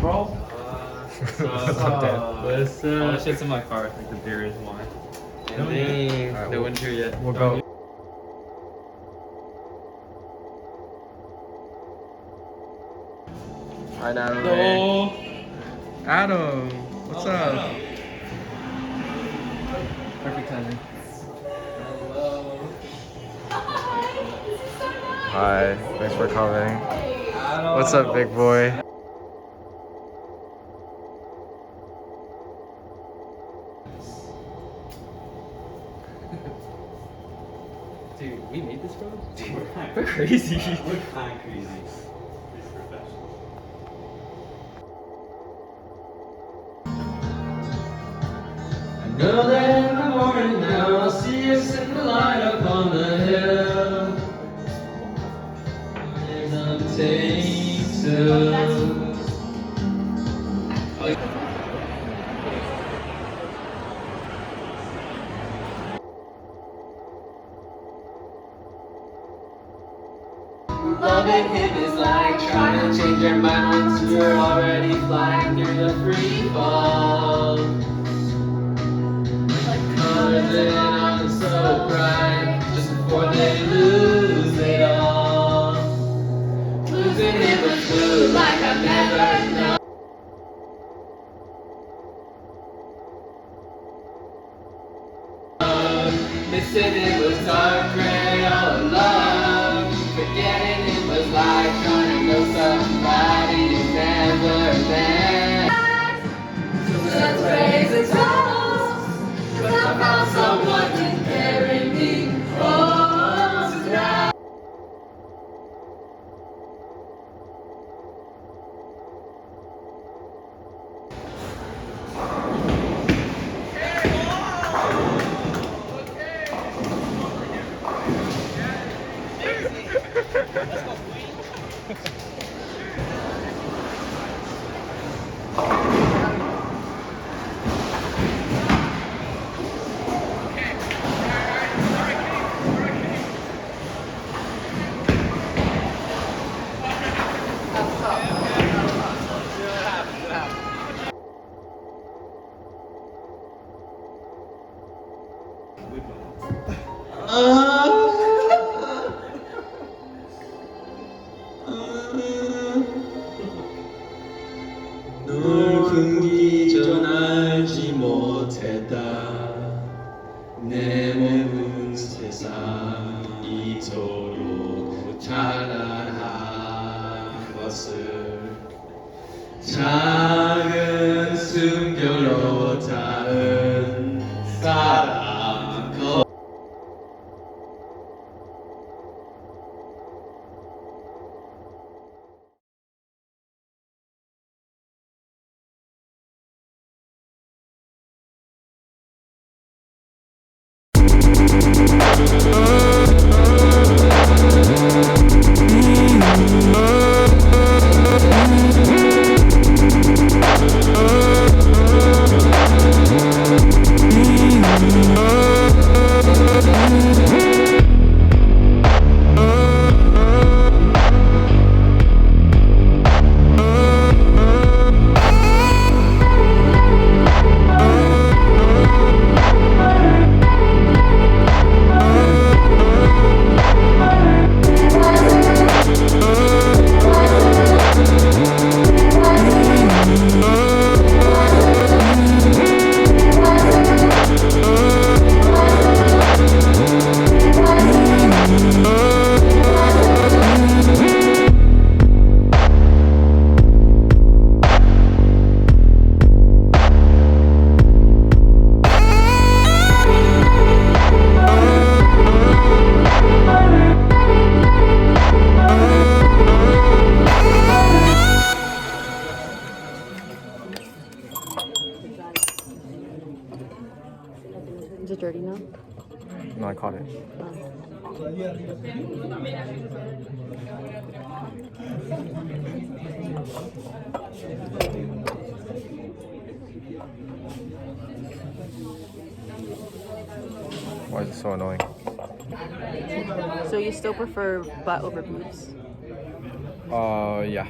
bro? What's up, Dad? What's up? Oh, that shit's in my car. Like the beer is wine. Dang. No one's here yet. We'll go. Alright, Adam. No. Adam, what's up? Perfect timing. Hi, thanks for coming. What's up, big boy? Dude, we made this, bro? We're crazy. We're kind of crazy. I know that in the morning now I'll see you sitting the light up on the hill. There's nothing to. Loving him is like trying to change your mind once you're already flying through the free fall. Like colors in on so bright, just before they lose it all. Losing him was blue like I've never known. Missing it was dark gray all along. Forgetting it was like trying to know somebody you never met. So let's raise a toast, 'cause I found someone to carry me home tonight. 널 금기 전 알지 못했다. 내 몸은 세상 이토록 찬란한 것을 작은 숨결로 닿은 사람. Is it dirty now? No, I caught it. Why is it so annoying? So you still prefer butt over boobs? Yeah.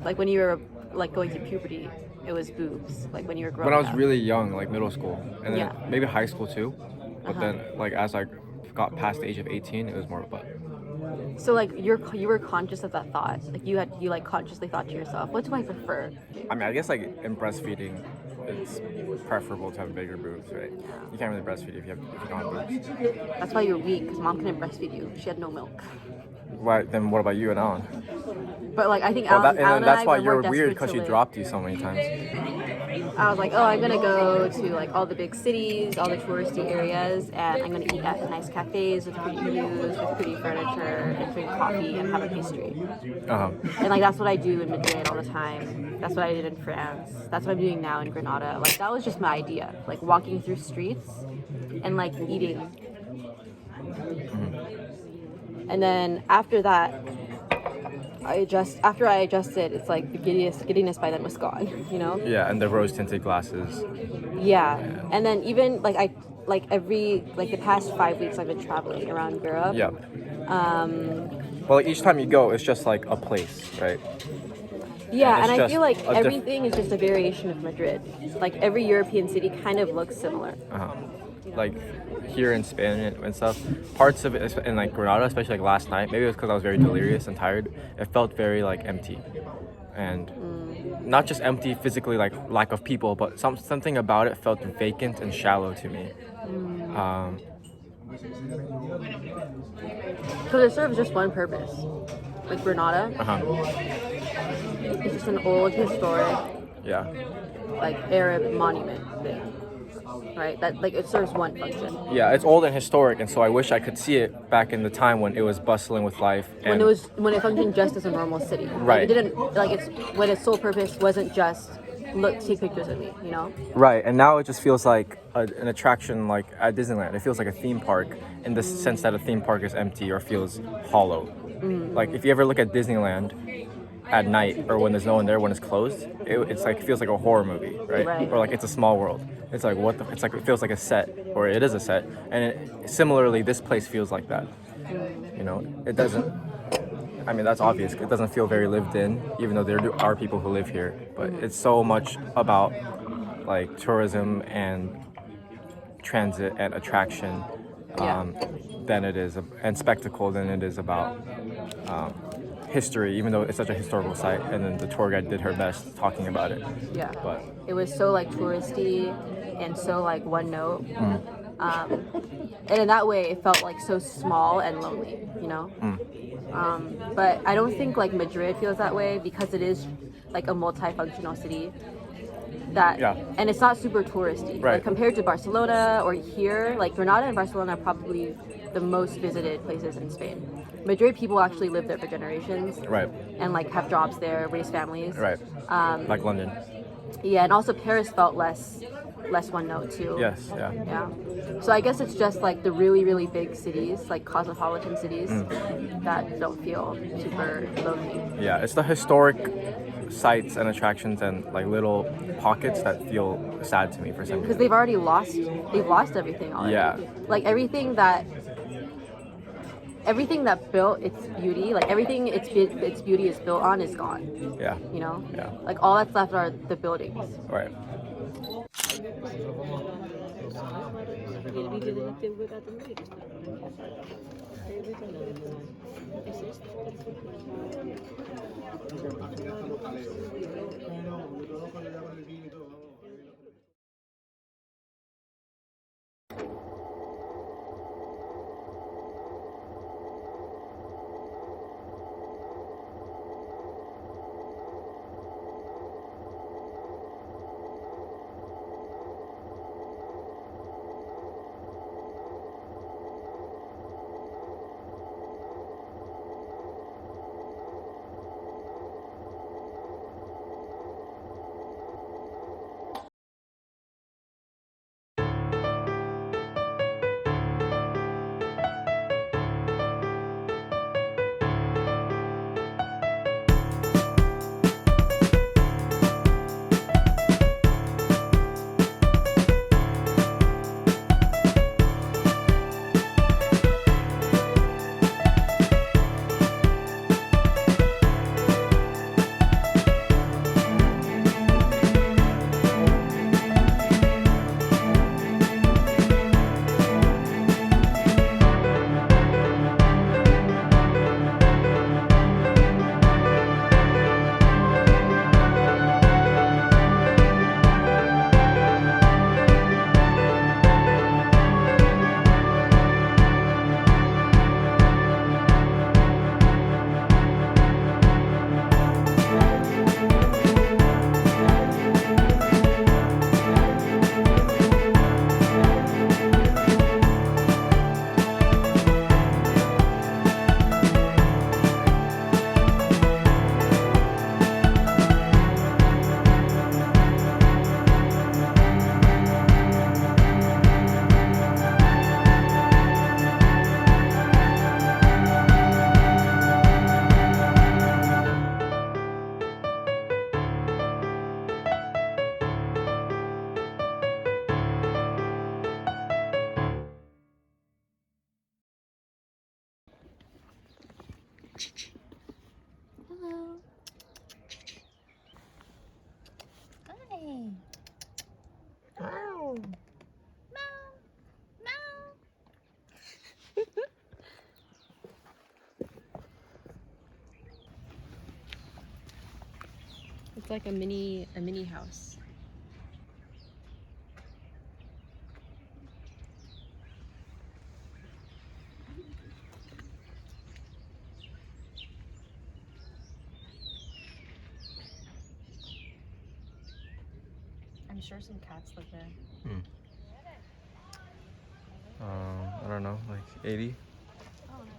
Like when you were like going through puberty, it was boobs. Like when you were growing When I was up. really young, like middle school, and then Yeah. maybe high school too. But Uh-huh. then, like as I got past the age of 18, it was more butt. So like you were conscious of that thought. Like you like consciously thought to yourself, what do I prefer? I mean, I guess like in breastfeeding, it's preferable to have bigger boobs, right? You can't really breastfeed if you don't have boobs. That's why you're weak, because mom couldn't breastfeed you. She had no milk. Why? Then what about you and Alan? But like I think Well, Alan, Alan and that's and I why were you're more weird desperate because to she live. dropped you so many times. I was like, oh, I'm gonna go to like all the big cities, all the touristy areas, and I'm gonna eat at nice cafes with pretty views, with pretty furniture, and drink coffee and have a pastry. And like that's what I do in Madrid all the time. That's what I did in France. That's what I'm doing now in Granada. Like that was just my idea. Like walking through streets and like eating. And then after that, after I adjusted, it's like the giddiness by then was gone, you know? Yeah, and the rose tinted glasses. Yeah. And then even like the past 5 weeks I've been traveling around Europe. Yeah. Well, like, each time you go, it's just like a place, right? Yeah, it's and I just feel like a everything is just a variation of Madrid. Like every European city kind of looks similar. Like here in Spain and stuff, parts of it in like Granada, especially like last night, maybe it was because I was very delirious and tired, it felt very like empty. And not just empty physically, like lack of people, but something about it felt vacant and shallow to me. Because it serves just one purpose. Like Granada, it's just an old historic Yeah. like Arab monument thing. Right? That like it serves one function. Yeah, it's old and historic, and so I wish I could see it back in the time when it was bustling with life. And When it functioned just as a normal city. Like, Right. it didn't like when its sole purpose wasn't just take pictures of me, you know? Right, and now it just feels like an attraction like at Disneyland. It feels like a theme park in the sense that a theme park is empty or feels hollow. Like if you ever look at Disneyland at night or when there's no one there when it's closed, it's like it feels like a horror movie, right? Right. Or like It's a Small World. It's like it's like it feels like a set, or it is a set, and similarly this place feels like that. You know, it doesn't. I mean, that's obvious. It doesn't feel very lived in, even though there are people who live here. But it's so much about like tourism and transit and attraction than it is, and spectacle than it is about history, even though it's such a historical site. And then the tour guide did her best talking about it. Yeah. But It was so like touristy and so like one note. And in that way it felt like so small and lonely, you know? But I don't think like Madrid feels that way because it is like a multifunctional city and it's not super touristy. Right. Like compared to Barcelona or here, like Granada and Barcelona are probably the most visited places in Spain. Madrid people actually live there for generations. Right. And like have jobs there, raise families. Right. Like London. Yeah, and also Paris felt less one note too. Yes. Yeah. Yeah. So I guess it's just like the really, really big cities, like cosmopolitan cities, that don't feel super lonely. Yeah. It's the historic sites and attractions and like little pockets that feel sad to me for some Because reason. they've lost everything already. Yeah. Like everything that built its beauty, like everything its beauty is built on is gone. Yeah. You know? Yeah. Like all that's left are the buildings. Right. Hello. Hi. Meow. Meow. It's like a mini house. I'm sure some cats live there. I don't know, like 80. Oh, nice.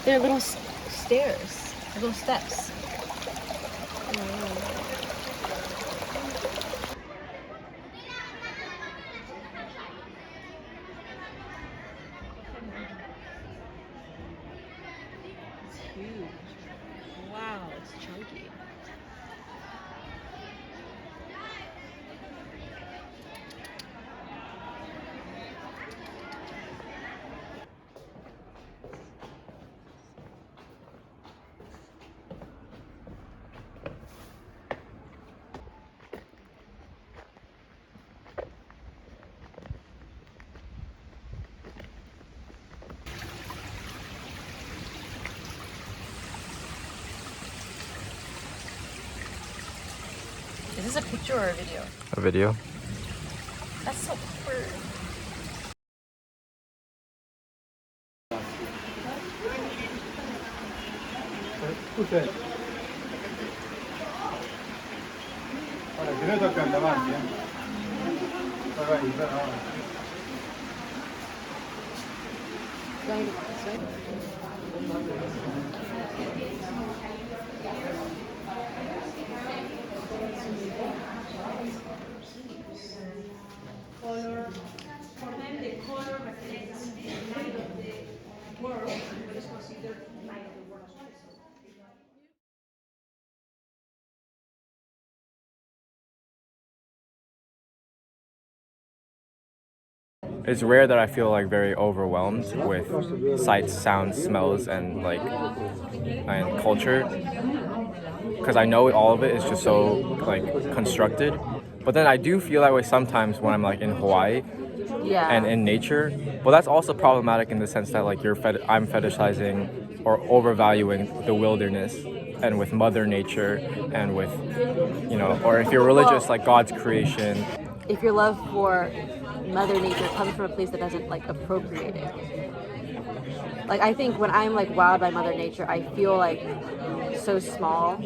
They're little stairs, little steps. It's huge. Wow, it's chunky. Is this a picture or a video? A video. That's so awkward. Gira toccando avanti, Vai, vai. Going to this way? It's rare that I feel like very overwhelmed with sights, sounds, smells, and culture, because I know all of it is just so like constructed. But then I do feel that way sometimes when I'm like in Hawaii Yeah. and in nature. But that's also problematic in the sense that like I'm fetishizing or overvaluing the wilderness and with Mother Nature and with, or if you're religious, like God's creation. If your love for Mother Nature comes from a place that doesn't like appropriate it. Like I think when I'm like wowed by Mother Nature, I feel like so small,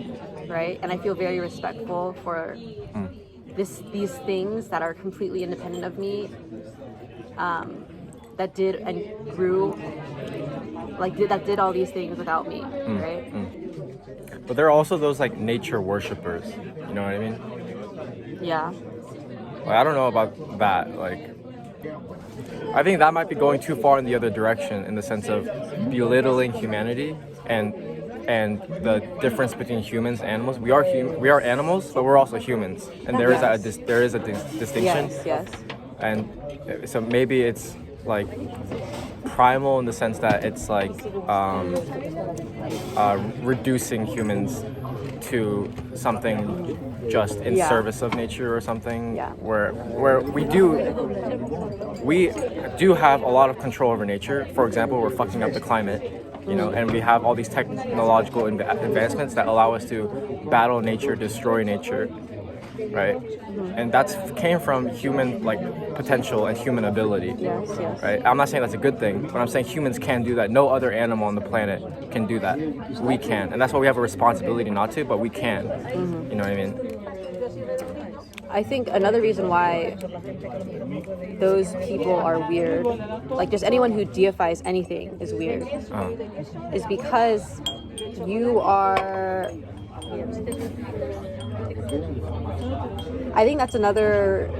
right? And I feel very respectful for these things that are completely independent of me, that did and grew, that did all these things without me, right? But there are also those like nature worshippers, you know what I mean? Yeah. Like, I don't know about that. Like, I think that might be going too far in the other direction in the sense of belittling humanity and the difference between humans and animals. We are animals, but we're also humans, and there is a distinction. Yes. And so maybe it's like primal in the sense that it's like reducing humans to something just in service of nature or something, where we do have a lot of control over nature. For example, we're fucking up the climate, and we have all these technological advancements that allow us to battle nature, destroy nature, right? And that's came from human potential and human ability. Yes. Right? I'm not saying that's a good thing, but I'm saying humans can do that. No other animal on the planet can do that. We can, and that's why we have a responsibility not to, but we can. You know what I mean? I think another reason why those people are weird, like just anyone who deifies anything is weird, is because you are. I think that's another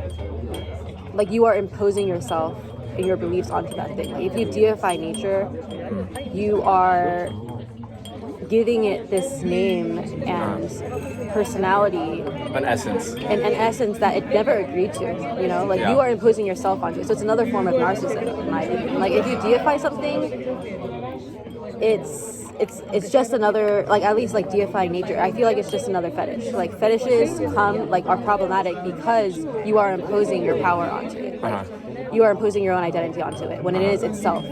like you are imposing yourself and your beliefs onto that thing. Like if you deify nature, you are giving it this name and personality, An essence. and an essence that it never agreed to. You know, like Yeah. you are imposing yourself onto it. So it's another form of narcissism, in my opinion. Like if you deify something, it's just another, like at least like deifying nature. I feel like it's just another fetish. Like fetishes are problematic because you are imposing your power onto it. Like you are imposing your own identity onto it when it is itself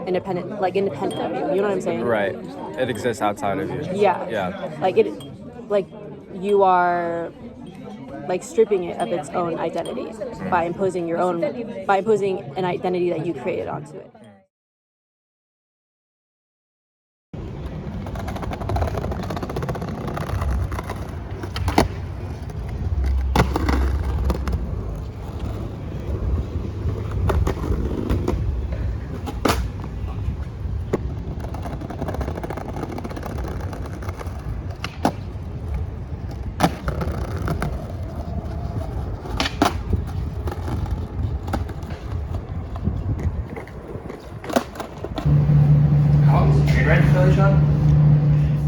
independent of you. You know what I'm saying? Right. It exists outside of you. Yeah. Yeah. Like you are like stripping it of its own identity by imposing an identity that you created onto it.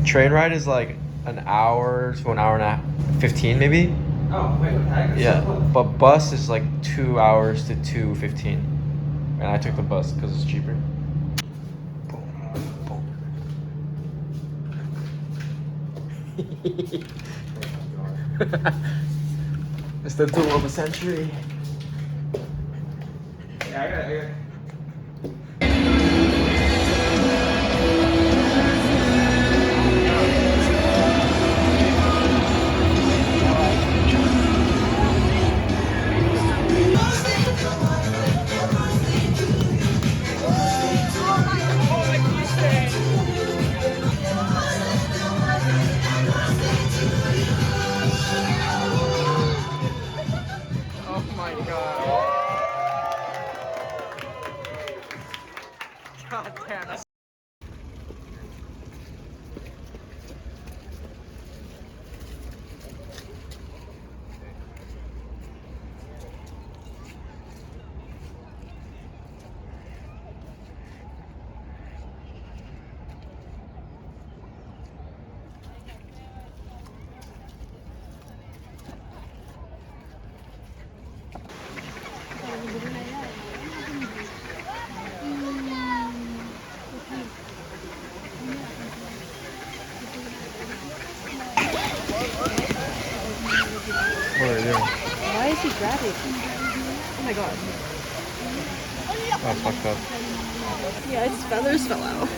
Train ride is like an hour to an hour and a half, 15 maybe. Oh, wait, what the heck? Yeah, but bus is like 2 hours to 2:15, and I took the bus because it's cheaper. It's the duel of a century. Yeah, I got it. What are you doing? Why is he grabbing? Oh my god. Oh, fucked up. Yeah, its feathers fell out.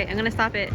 Okay, I'm gonna stop it.